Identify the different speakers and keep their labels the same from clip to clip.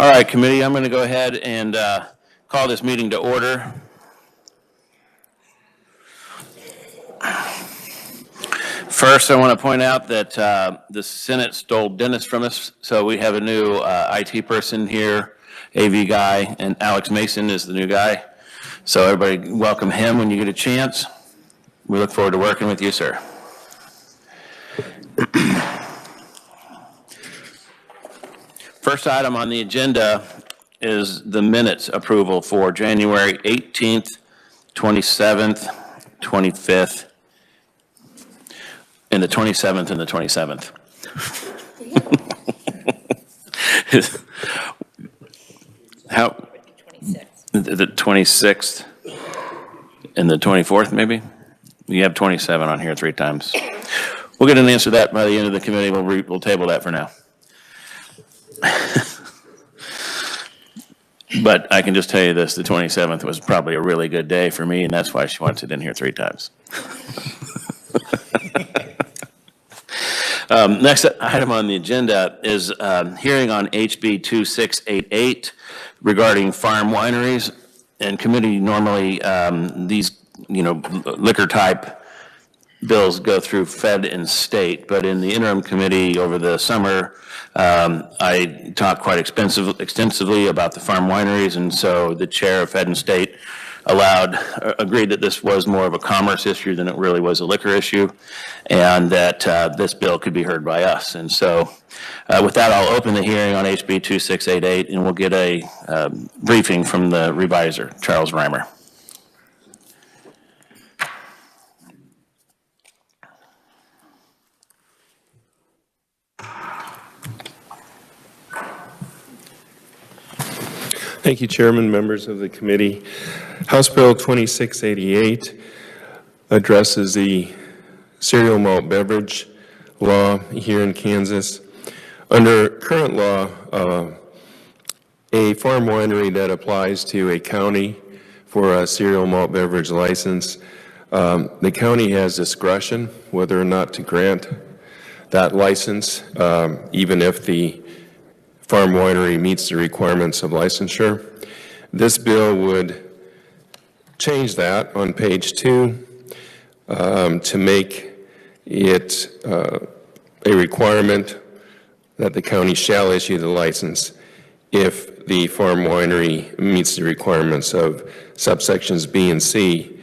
Speaker 1: All right, committee, I'm going to go ahead and call this meeting to order. First, I want to point out that the Senate stole Dennis from us, so we have a new IT person here, AV guy, and Alex Mason is the new guy. So everybody welcome him when you get a chance. We look forward to working with you, sir. First item on the agenda is the minutes approval for January 18th, 27th, 25th, and the 27th and the 27th. How? The 26th and the 24th, maybe? You have 27 on here 3 times. We'll get an answer to that by the end of the committee. We'll table that for now. But I can just tell you this, the 27th was probably a really good day for me, and that's why she wants it in here 3 times. Next item on the agenda is hearing on HB 2688 regarding farm wineries. And committee normally, these, liquor type bills go through Fed and state, but in the interim committee over the summer, I talked quite extensively about the farm wineries, and so the chair of Fed and state agreed that this was more of a commerce issue than it really was a liquor issue, and that this bill could be heard by us. And so with that, I'll open the hearing on HB 2688, and we'll get a briefing from the reviser, Charles Reimer.
Speaker 2: Thank you, Chairman, members of the committee. House Bill 2688 addresses the cereal malt beverage law here in Kansas. Under current law, a farm winery that applies to a county for a cereal malt beverage license, the county has discretion whether or not to grant that license, even if the farm winery meets the requirements of licensure. This bill would change that on page 2 to make it a requirement that the county shall issue the license if the farm winery meets the requirements of subsections B and C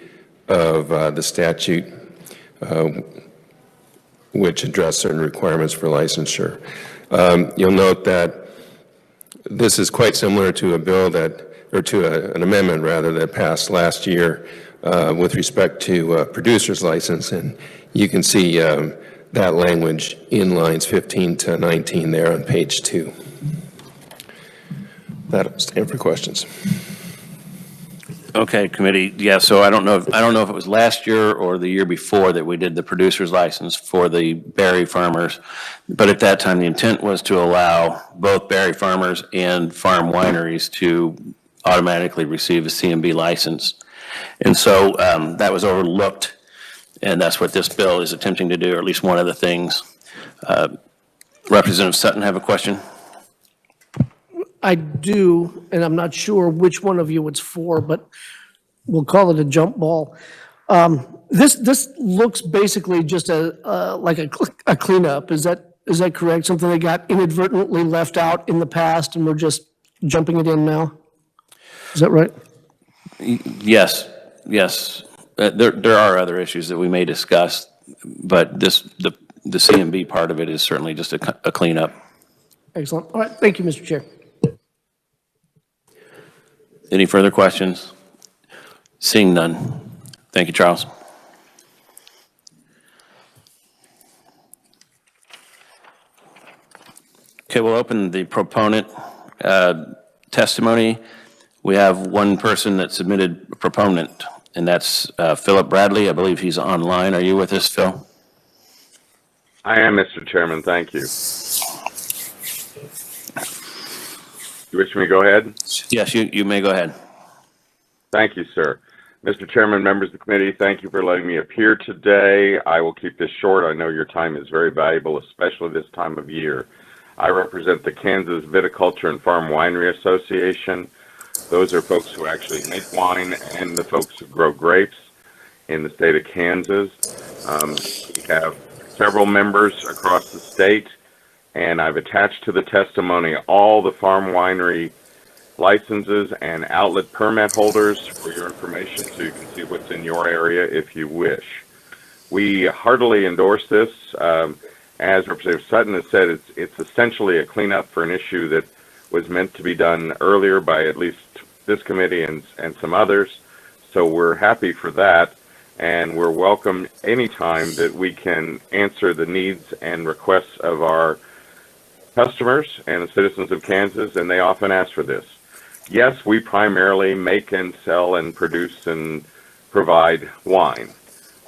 Speaker 2: of the statute, which address certain requirements for licensure. You'll note that this is quite similar to a bill an amendment rather, that passed last year with respect to producer's license, and you can see that language in lines 15 to 19 there on page 2. That'll stand for questions.
Speaker 1: Okay, committee. Yeah, so I don't know if it was last year or the year before that we did the producer's license for the berry farmers, but at that time the intent was to allow both berry farmers and farm wineries to automatically receive a CMB license, and so that was overlooked, and that's what this bill is attempting to do, or at least one of the things. Representative Sutton, have a question?
Speaker 3: I do, and I'm not sure which one of you it's for, but we'll call it a jump ball. This looks basically just like a cleanup. Is that correct? Something that got inadvertently left out in the past, and we're just jumping it in now? Is that right?
Speaker 1: Yes. There are other issues that we may discuss, but the CMB part of it is certainly just a cleanup.
Speaker 3: Excellent. All right. Thank you, Mr. Chair.
Speaker 1: Any further questions? Seeing none. Thank you, Charles. Okay, we'll open the proponent testimony. We have one person that submitted a proponent, and that's Philip Bradley. I believe he's online. Are you with us, Phil?
Speaker 4: I am, Mr. Chairman. Thank you. You wish me to go ahead?
Speaker 1: Yes, you may go ahead.
Speaker 4: Thank you, sir. Mr. Chairman, members of the committee, thank you for letting me appear today. I will keep this short. I know your time is very valuable, especially this time of year. I represent the Kansas Viticulture and Farm Winery Association. Those are folks who actually make wine and the folks who grow grapes in the state of Kansas. We have several members across the state, and I've attached to the testimony all the farm winery licenses and outlet permit holders for your information so you can see what's in your area if you wish. We heartily endorse this. As Representative Sutton has said, it's essentially a cleanup for an issue that was meant to be done earlier by at least this committee and some others. So we're happy for that, and we're welcome anytime that we can answer the needs and requests of our customers and the citizens of Kansas, and they often ask for this. Yes, we primarily make and sell and produce and provide wine,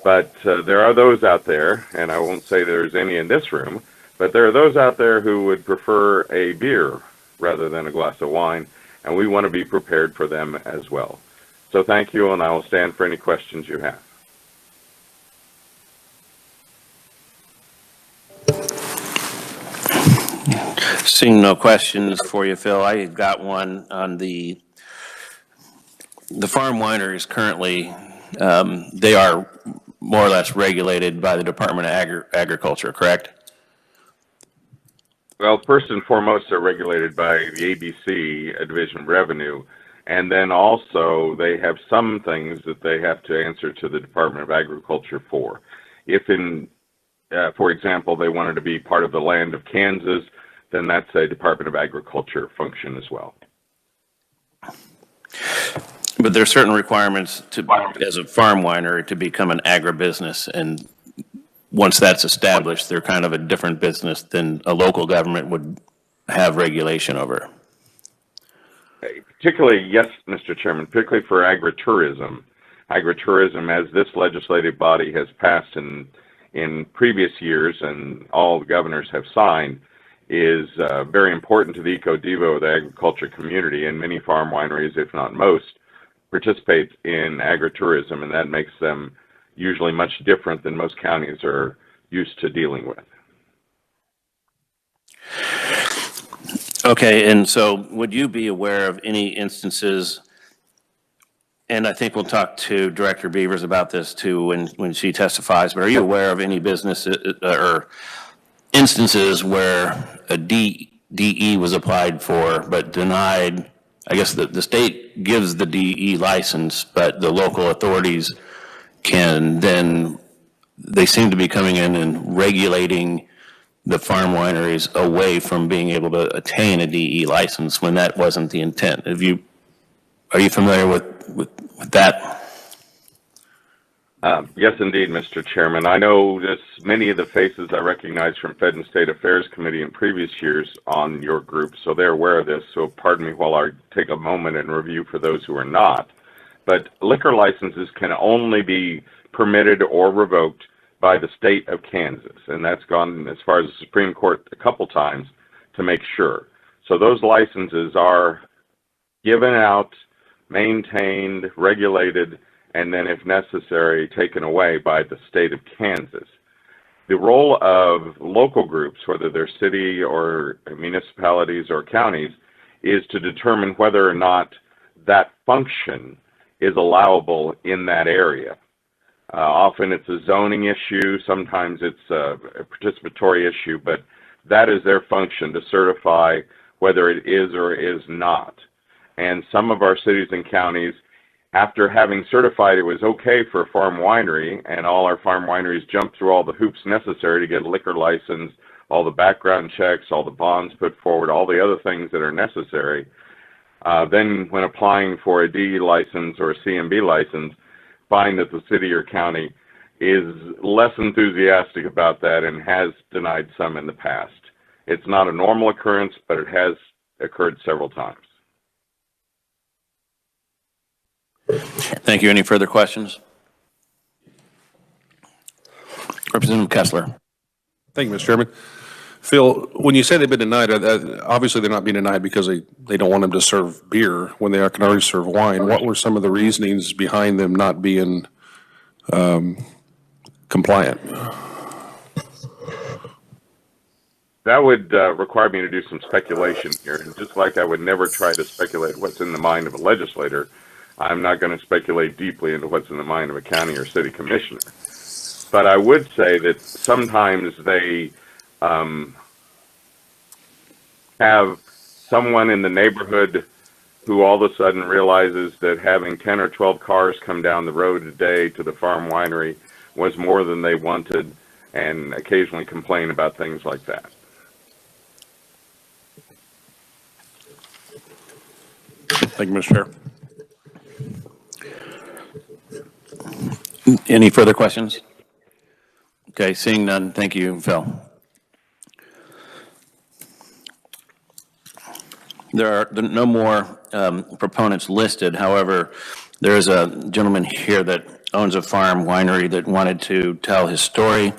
Speaker 4: but there are those out there, and I won't say there's any in this room, but there are those out there who would prefer a beer rather than a glass of wine, and we want to be prepared for them as well. So thank you, and I will stand for any questions you have.
Speaker 1: Seeing no questions for you, Phil, I got one on the farm wineries currently. They are more or less regulated by the Department of Agriculture, correct?
Speaker 4: Well, first and foremost, they're regulated by the ABC, Division of Revenue, and then also they have some things that they have to answer to the Department of Agriculture for. If for example, they wanted to be part of the land of Kansas, then that's a Department of Agriculture function as well.
Speaker 1: But there are certain requirements as a farm winery to become an agribusiness, and once that's established, they're kind of a different business than a local government would have regulation over.
Speaker 4: Particularly, yes, Mr. Chairman, particularly for agritourism. Agritourism, as this legislative body has passed in previous years and all the governors have signed, is very important to the eco-devo of the agriculture community, and many farm wineries, if not most, participate in agritourism, and that makes them usually much different than most counties are used to dealing with.
Speaker 1: Okay, and so would you be aware of any instances, and I think we'll talk to Director Beavers about this too when she testifies, but are you aware of any business or instances where a DE was applied for but denied? I guess the state gives the DE license, but the local authorities can then, they seem to be coming in and regulating the farm wineries away from being able to attain a DE license when that wasn't the intent. Are you familiar with that?
Speaker 4: Yes, indeed, Mr. Chairman. I know just many of the faces I recognize from Fed and State Affairs Committee in previous years on your group, so they're aware of this. So pardon me while I take a moment and review for those who are not. But liquor licenses can only be permitted or revoked by the state of Kansas, and that's gone as far as the Supreme Court a couple times to make sure. So those licenses are given out, maintained, regulated, and then, if necessary, taken away by the state of Kansas. The role of local groups, whether they're city or municipalities or counties, is to determine whether or not that function is allowable in that area. Often it's a zoning issue, sometimes it's a participatory issue, but that is their function, to certify whether it is or is not. And some of our cities and counties, after having certified it was okay for a farm winery, and all our farm wineries jumped through all the hoops necessary to get a liquor license, all the background checks, all the bonds put forward, all the other things that are necessary, then when applying for a DE license or a CMB license, find that the city or county is less enthusiastic about that and has denied some in the past. It's not a normal occurrence, but it has occurred several times.
Speaker 1: Thank you. Any further questions? Representative Kessler.
Speaker 5: Thank you, Mr. Chairman. Phil, when you say they've been denied, obviously they're not being denied because they don't want them to serve beer when they can already serve wine. What were some of the reasonings behind them not being compliant?
Speaker 4: that would require me to do some speculation here. And just like I would never try to speculate what's in the mind of a legislator, I'm not going to speculate deeply into what's in the mind of a county or city commissioner. But I would say that sometimes they have someone in the neighborhood who all of a sudden realizes that having 10 or 12 cars come down the road a day to the farm winery was more than they wanted, and occasionally complain about things like that.
Speaker 5: Thank you, Mr. Chair.
Speaker 1: Any further questions? Okay, seeing none, thank you, Phil. There are no more proponents listed. However, there is a gentleman here that owns a farm winery that wanted to tell his story.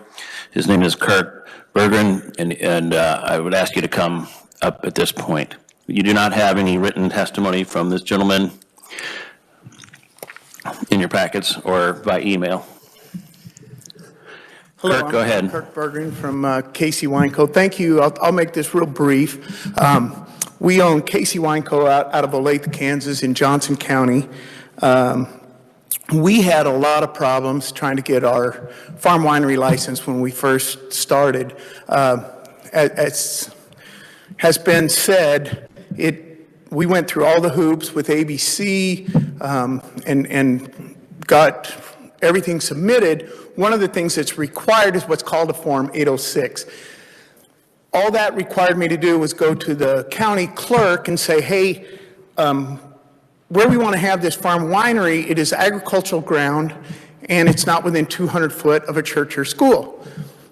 Speaker 1: His name is Kurt Berggren, and I would ask you to come up at this point. You do not have any written testimony from this gentleman in your packets or by email.
Speaker 6: Hello,
Speaker 1: Kurt, go ahead.
Speaker 6: I'm Kurt Berggren from Casey Wine Co. Thank you. I'll make this real brief. We own Casey Wine Co. out of Olathe, Kansas in Johnson County. We had a lot of problems trying to get our farm winery license when we first started. As has been said, we went through all the hoops with ABC and got everything submitted. One of the things that's required is what's called a Form 806. All that required me to do was go to the county clerk and say, hey, where we want to have this farm winery, it is agricultural ground and it's not within 200 foot of a church or school.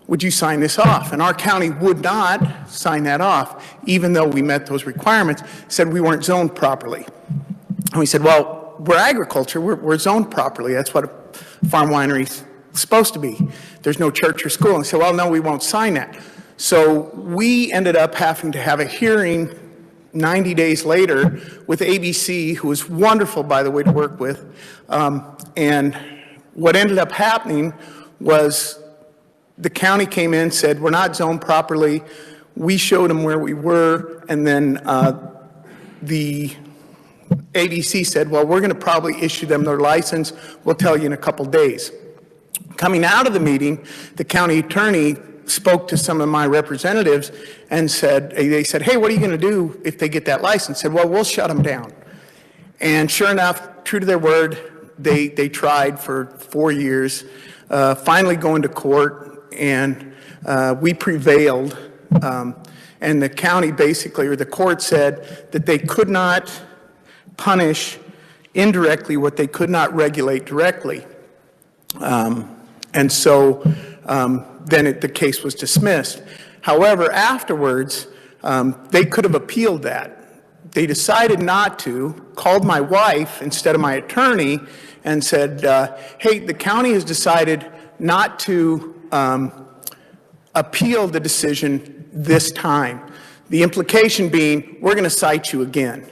Speaker 6: Would you sign this off? And our county would not sign that off, even though we met those requirements, said we weren't zoned properly. And we said, well, we're agriculture, we're zoned properly. That's what a farm winery is supposed to be. There's no church or school. And they said, well, no, we won't sign that. So we ended up having to have a hearing 90 days later with ABC, who was wonderful, by the way, to work with. And what ended up happening was the county came in, said, we're not zoned properly. We showed them where we were, and then the ABC said, well, we're going to probably issue them their license. We'll tell you in a couple days. Coming out of the meeting, the county attorney spoke to some of my representatives and they said, hey, what are you going to do if they get that license? I said, well, we'll shut them down. And sure enough, true to their word, they tried for 4 years, finally going to court, and we prevailed. And the county basically, or the court said that they could not punish indirectly what they could not regulate directly. And so then the case was dismissed. However, afterwards, they could have appealed that. They decided not to, called my wife instead of my attorney and said, hey, the county has decided not to appeal the decision this time. The implication being, we're going to cite you again.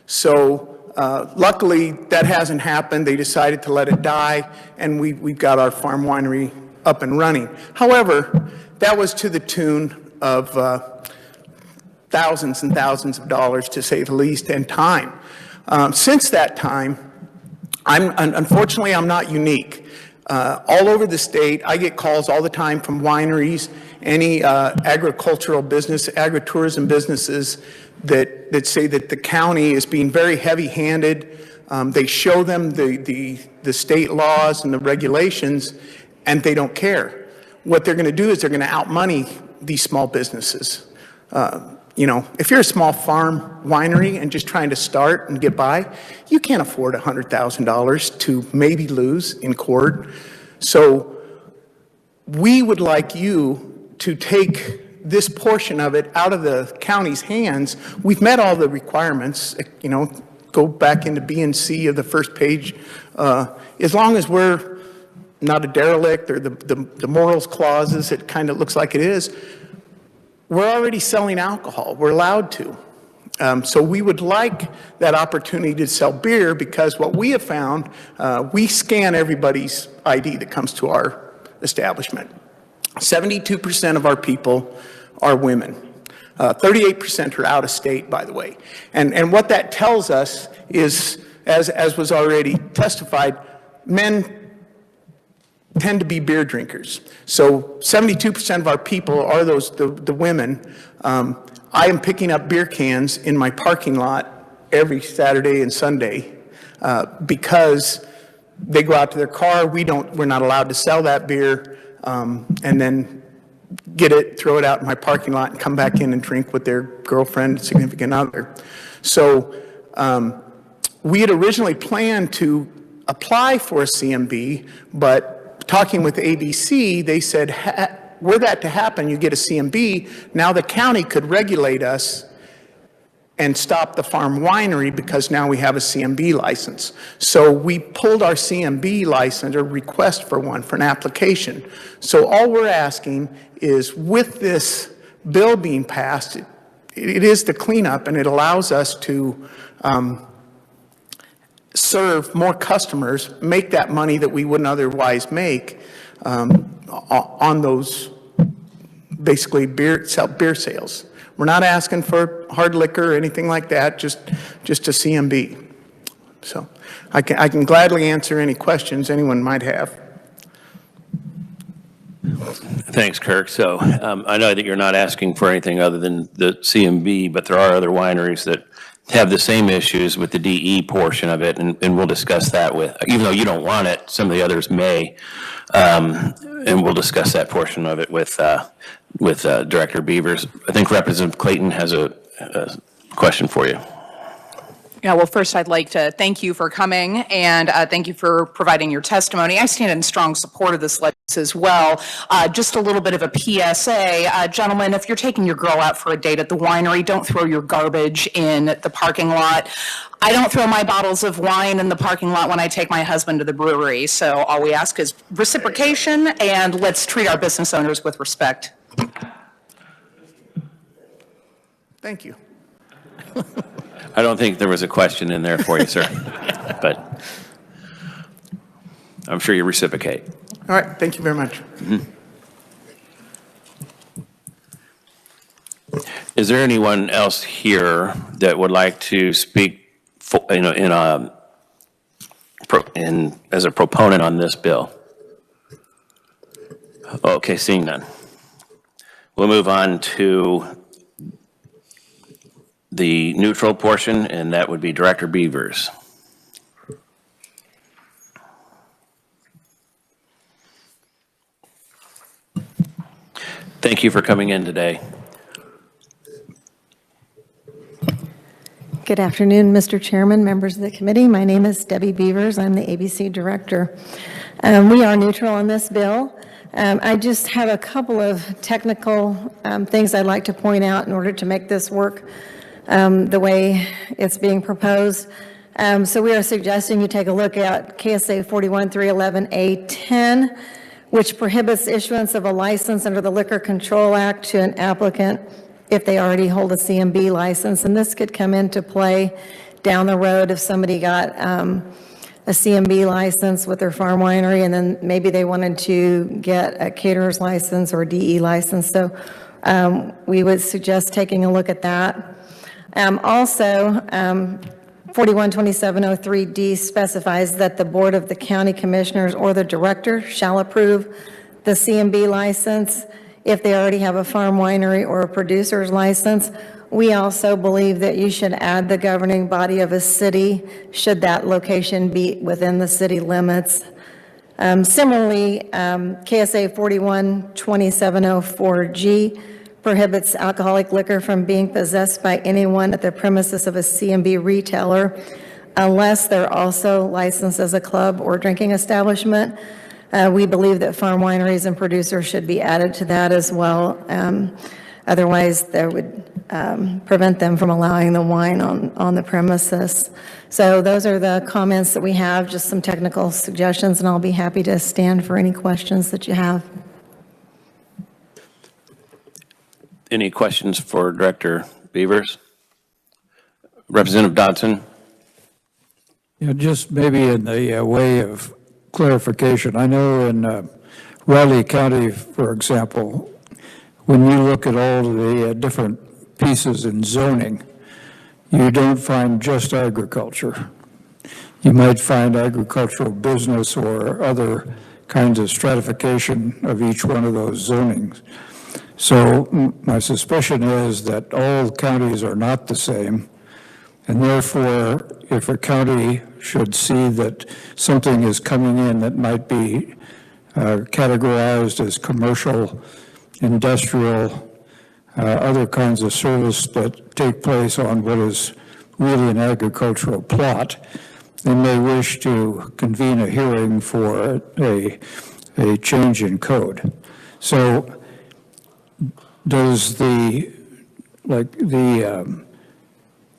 Speaker 6: So luckily, that hasn't happened. They decided to let it die, and we've got our farm winery up and running. However, that was to the tune of thousands and thousands of dollars, to say the least, and time. Since that time, unfortunately, I'm not unique. All over the state, I get calls all the time from wineries, any agricultural business, agritourism businesses that say that the county is being very heavy-handed. They show them the state laws and the regulations, and they don't care. What they're going to do is they're going to outmoney these small businesses. You know, if you're a small farm winery and just trying to start and get by, you can't afford $100,000 to maybe lose in court. So we would like you to take this portion of it out of the county's hands. We've met all the requirements, you know, go back into B and C of the first page. As long as we're not a derelict or the morals clauses, it kind of looks like it is, we're already selling alcohol. We're allowed to. So we would like that opportunity to sell beer, because what we have found, we scan everybody's ID that comes to our establishment. 72% of our people are women. 38% are out of state, by the way. And what that tells us is, as was already testified, men tend to be beer drinkers. So 72% of our people are the women. I am picking up beer cans in my parking lot every Saturday and Sunday because they go out to their car. We're not allowed to sell that beer, and then get it, throw it out in my parking lot, and come back in and drink with their girlfriend, significant other. So we had originally planned to apply for a CMB, but talking with ABC, they said, were that to happen, you get a CMB, now the county could regulate us and stop the farm winery because now we have a CMB license. So we pulled our CMB license, or request for one, for an application. So all we're asking is, with this bill being passed, it is the cleanup, and it allows us to serve more customers, make that money that we wouldn't otherwise make on those, basically beer sales. We're not asking for hard liquor or anything like that, just a CMB. So I can gladly answer any questions anyone might have.
Speaker 1: Thanks, Kirk. So I know that you're not asking for anything other than the CMB, but there are other wineries that have the same issues with the DE portion of it, and we'll discuss that with, even though you don't want it, some of the others may, and we'll discuss that portion of it with Director Beavers. I think Representative Clayton has a question for you.
Speaker 7: Yeah, well, first I'd like to thank you for coming, and thank you for providing your testimony. I stand in strong support of this legislation as well. Just a little bit of a PSA. Gentlemen, if you're taking your girl out for a date at the winery, don't throw your garbage in the parking lot. I don't throw my bottles of wine in the parking lot when I take my husband to the brewery. So all we ask is reciprocation, and let's treat our business owners with respect.
Speaker 6: Thank you.
Speaker 1: I don't think there was a question in there for you, sir, but I'm sure you reciprocate.
Speaker 6: All right, thank you very much.
Speaker 1: Mm-hmm. Is there anyone else here that would like to speak for, as a proponent on this bill? Okay, seeing none. We'll move on to the neutral portion, and that would be Director Beavers. Thank you for coming in today.
Speaker 8: Good afternoon, Mr. Chairman, members of the committee. My name is Debbie Beavers. I'm the ABC Director. We are neutral on this bill. I just have a couple of technical things I'd like to point out in order to make this work the way it's being proposed. So we are suggesting you take a look at KSA 41311A10, which prohibits issuance of a license under the Liquor Control Act to an applicant if they already hold a CMB license. And this could come into play down the road if somebody got a CMB license with their farm winery, and then maybe they wanted to get a caterer's license or a DE license. So we would suggest taking a look at that. Also, 412703D specifies that the Board of the County Commissioners or the Director shall approve the CMB license if they already have a farm winery or a producer's license. We also believe that you should add the governing body of a city should that location be within the city limits. Similarly, KSA 412704G prohibits alcoholic liquor from being possessed by anyone at the premises of a CMB retailer unless they're also licensed as a club or drinking establishment. We believe that farm wineries and producers should be added to that as well. Otherwise, that would prevent them from allowing the wine on the premises. So those are the comments that we have, just some technical suggestions, and I'll be happy to stand for any questions that you have.
Speaker 1: Any questions for Director Beavers? Representative Dodson?
Speaker 9: Yeah, just maybe in the way of clarification. I know in Riley County, for example, when you look at all the different pieces in zoning, you don't find just agriculture. You might find agricultural business or other kinds of stratification of each one of those zonings. So my suspicion is that all counties are not the same, and therefore, if a county should see that something is coming in that might be categorized as commercial, industrial, other kinds of service that take place on what is really an agricultural plot, they may wish to convene a hearing for a change in code. So does the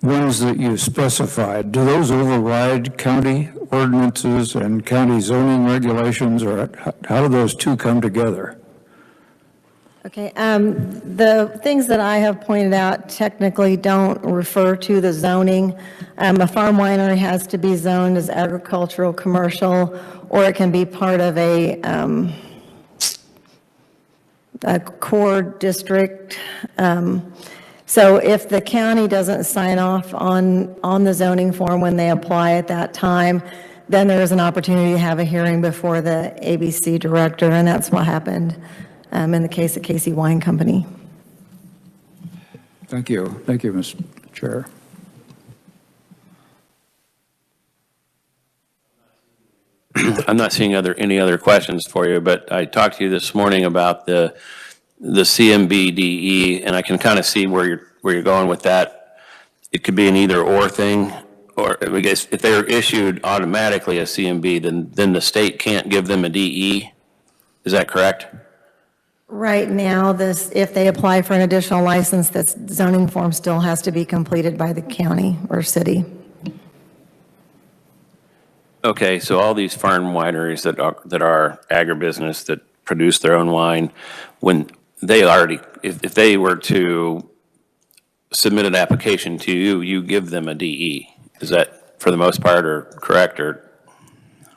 Speaker 9: ones that you specified, do those override county ordinances and county zoning regulations, or how do those two come together?
Speaker 8: Okay, the things that I have pointed out technically don't refer to the zoning. A farm winery has to be zoned as agricultural, commercial, or it can be part of a core district. So if the county doesn't sign off on the zoning form when they apply at that time, then there is an opportunity to have a hearing before the ABC director, and that's what happened in the case of Casey Wine Company.
Speaker 9: Thank you. Thank you, Mr. Chair.
Speaker 1: I'm not seeing any other questions for you, but I talked to you this morning about the CMBDE, and I can kind of see where you're going with that. It could be an either or thing, or I guess if they're issued automatically a CMB, then the state can't give them a DE. Is that correct?
Speaker 8: Right now, if they apply for an additional license, that zoning form still has to be completed by the county or city.
Speaker 1: Okay, so all these farm wineries that are agribusiness that produce their own wine, when they already, if they were to submit an application to you, you give them a DE. Is that for the most part or correct or?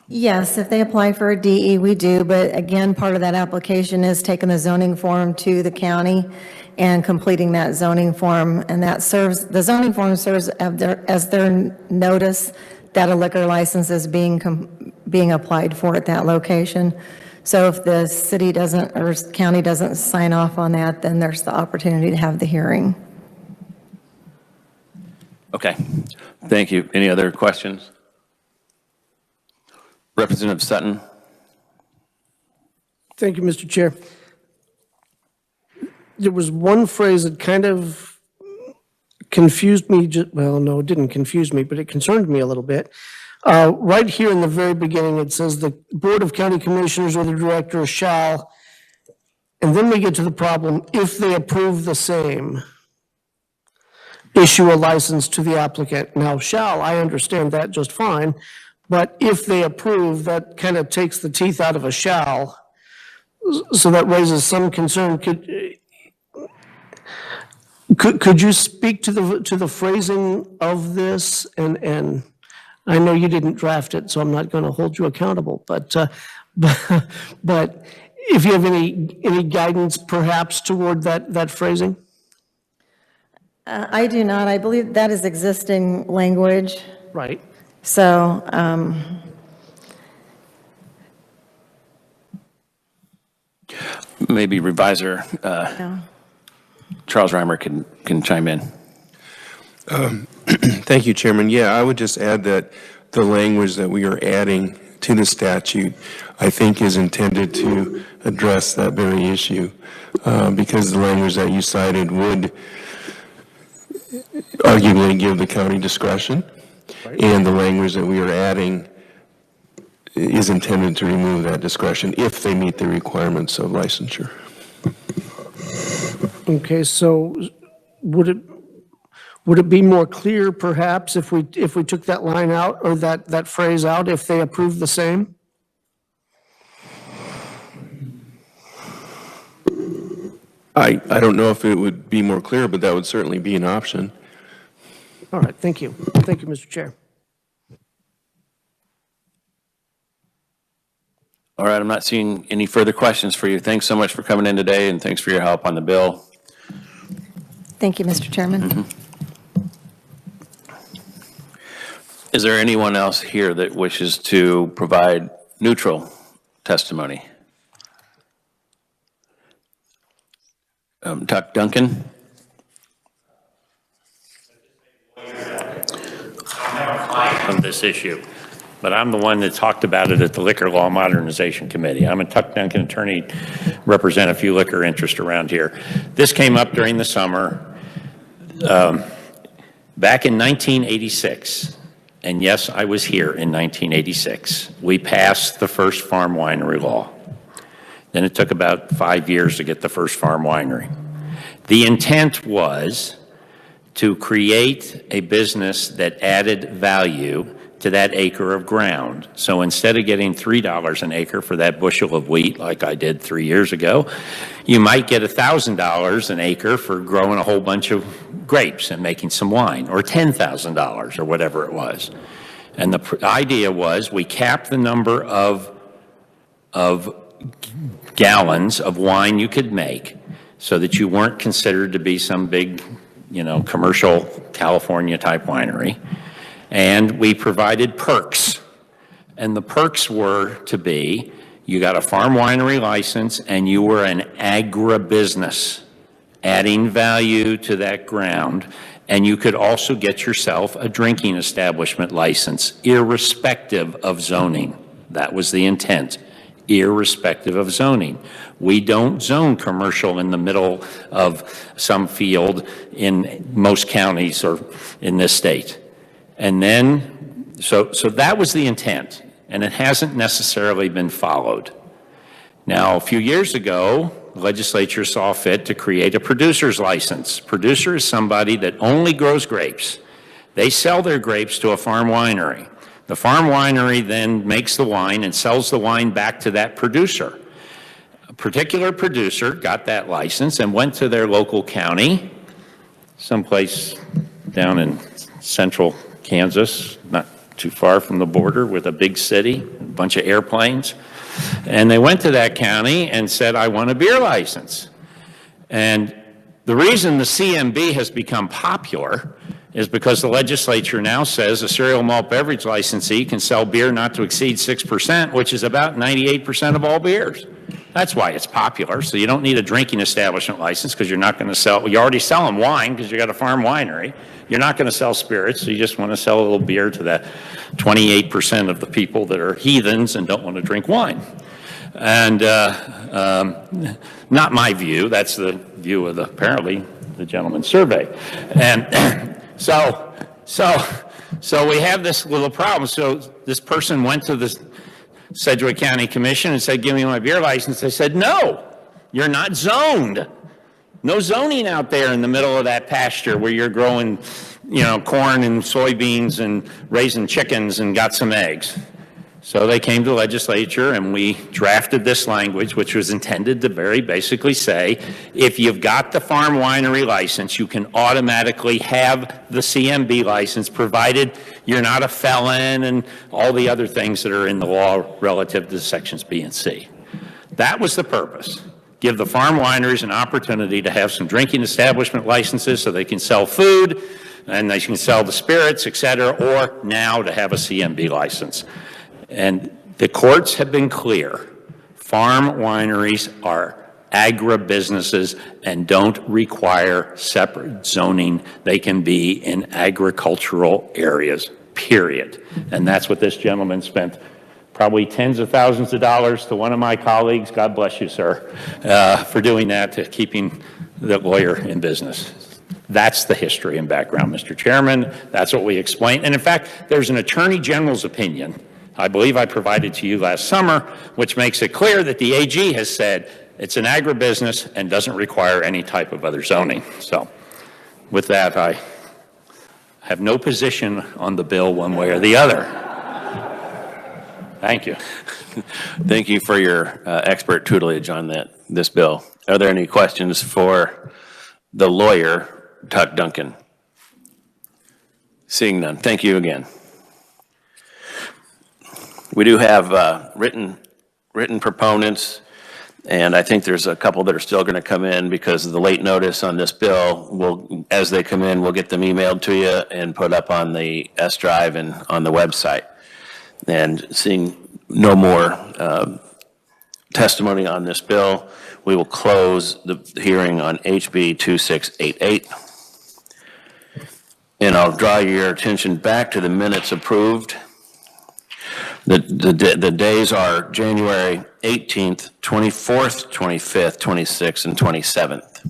Speaker 8: Yes, if they apply for a DE, we do, but again, part of that application is taking the zoning form to the county and completing that zoning form, and that serves, the zoning form serves as their notice that a liquor license is being applied for at that location. So if the city doesn't, or county doesn't sign off on that, then there's the opportunity to have the hearing.
Speaker 1: Okay, thank you. Any other questions? Representative Sutton.
Speaker 3: Thank you, Mr. Chair. There was one phrase that kind of confused me, well, no, it didn't confuse me, but it concerned me a little bit. Right here in the very beginning, it says the Board of County Commissioners or the director shall, and then we get to the problem, if they approve the same, issue a license to the applicant. Now, shall, I understand that just fine, but if they approve, that kind of takes the teeth out of a shall. So that raises some concern. Could you speak to the phrasing of this? And I know you didn't draft it, so I'm not going to hold you accountable. But if you have any guidance, perhaps toward that phrasing.
Speaker 8: I do not. I believe that is existing language.
Speaker 3: Right.
Speaker 8: So,
Speaker 1: Maybe reviser Charles Reimer can chime in.
Speaker 2: Thank you, Chairman. Yeah, I would just add that the language that we are adding to the statute, I think, is intended to address that very issue, because the language that you cited would arguably give the county discretion, and the language that we are adding is intended to remove that discretion if they meet the requirements of licensure.
Speaker 3: Okay, so would it be more clear, perhaps, if we took that line out or that phrase out, if they approve the same?
Speaker 2: I don't know if it would be more clear, but that would certainly be an option.
Speaker 3: All right, thank you. Thank you, Mr. Chair.
Speaker 1: All right, I'm not seeing any further questions for you. Thanks so much for coming in today, and thanks for your help on the bill.
Speaker 8: Thank you, Mr. Chairman.
Speaker 1: Is there anyone else here that wishes to provide neutral testimony? Tuck Duncan?
Speaker 10: On this issue, but I'm the one that talked about it at the Liquor Law Modernization Committee. I'm a Tuck Duncan attorney, represent a few liquor interests around here. This came up during the summer. Back in 1986, and yes, I was here in 1986, we passed the first farm winery law. Then it took about 5 years to get the first farm winery. The intent was to create a business that added value to that acre of ground. So instead of getting $3 an acre for that bushel of wheat like I did 3 years ago, you might get $1,000 an acre for growing a whole bunch of grapes and making some wine, or $10,000 or whatever it was. And the idea was we capped the number of gallons of wine you could make so that you weren't considered to be some big, commercial California type winery. And we provided perks. And the perks were to be, you got a farm winery license and you were an agribusiness, adding value to that ground. And you could also get yourself a drinking establishment license, irrespective of zoning. That was the intent, irrespective of zoning. We don't zone commercial in the middle of some field in most counties or in this state. And then, so that was the intent, and it hasn't necessarily been followed. Now, a few years ago, the legislature saw fit to create a producer's license. Producer is somebody that only grows grapes. They sell their grapes to a farm winery. The farm winery then makes the wine and sells the wine back to that producer. A particular producer got that license and went to their local county, someplace down in central Kansas, not too far from the border, with a big city, a bunch of airplanes. And they went to that county and said, I want a beer license. And the reason the CMB has become popular is because the legislature now says a cereal malt beverage licensee can sell beer not to exceed 6%, which is about 98% of all beers. That's why it's popular. So you don't need a drinking establishment license because you're not going to sell, well, you're already selling wine because you got a farm winery. You're not going to sell spirits, so you just want to sell a little beer to that 28% of the people that are heathens and don't want to drink wine. And not my view, that's the view of apparently the gentleman's survey. And so we have this little problem. So this person went to the Sedgwick County Commission and said, give me my beer license. They said, no, you're not zoned. No zoning out there in the middle of that pasture where you're growing, corn and soybeans and raising chickens and got some eggs. So they came to the legislature and we drafted this language, which was intended to very basically say, if you've got the farm winery license, you can automatically have the CMB license, provided you're not a felon and all the other things that are in the law relative to sections B and C. That was the purpose. Give the farm wineries an opportunity to have some drinking establishment licenses so they can sell food and they can sell the spirits, et cetera, or now to have a CMB license. And the courts have been clear. Farm wineries are agribusinesses and don't require separate zoning. They can be in agricultural areas, period. And that's what this gentleman spent probably tens of thousands of dollars to one of my colleagues, God bless you, sir, for doing that, to keeping the lawyer in business. That's the history and background, Mr. Chairman. That's what we explained. And in fact, there's an Attorney General's opinion, I believe I provided to you last summer, which makes it clear that the AG has said it's an agribusiness and doesn't require any type of other zoning. So with that, I have no position on the bill one way or the other. Thank you.
Speaker 1: Thank you for your expert tutelage on this bill. Are there any questions for the lawyer, Tuck Duncan? Seeing none, thank you again. We do have written written proponents, and I think there's a couple that are still going to come in because of the late notice on this bill. We'll, as they come in, we'll get them emailed to you and put up on the S Drive and on the website. And seeing no more testimony on this bill, we will close the hearing on HB 2688. And I'll draw your attention back to the minutes approved. The days are January 18th, 24th, 25th, 26th, and 27th.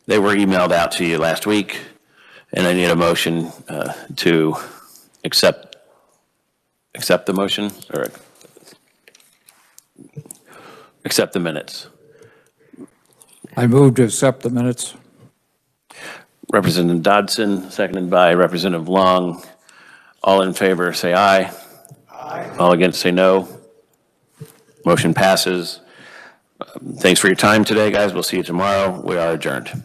Speaker 1: They were emailed out to you last week, and I need a motion to accept the motion, or accept the minutes.
Speaker 9: I move to accept the minutes.
Speaker 1: Representative Dodson, seconded by Representative Long. All in favor, say aye. Aye. All against, say no. Motion passes. Thanks for your time today, guys. We'll see you tomorrow. We are adjourned.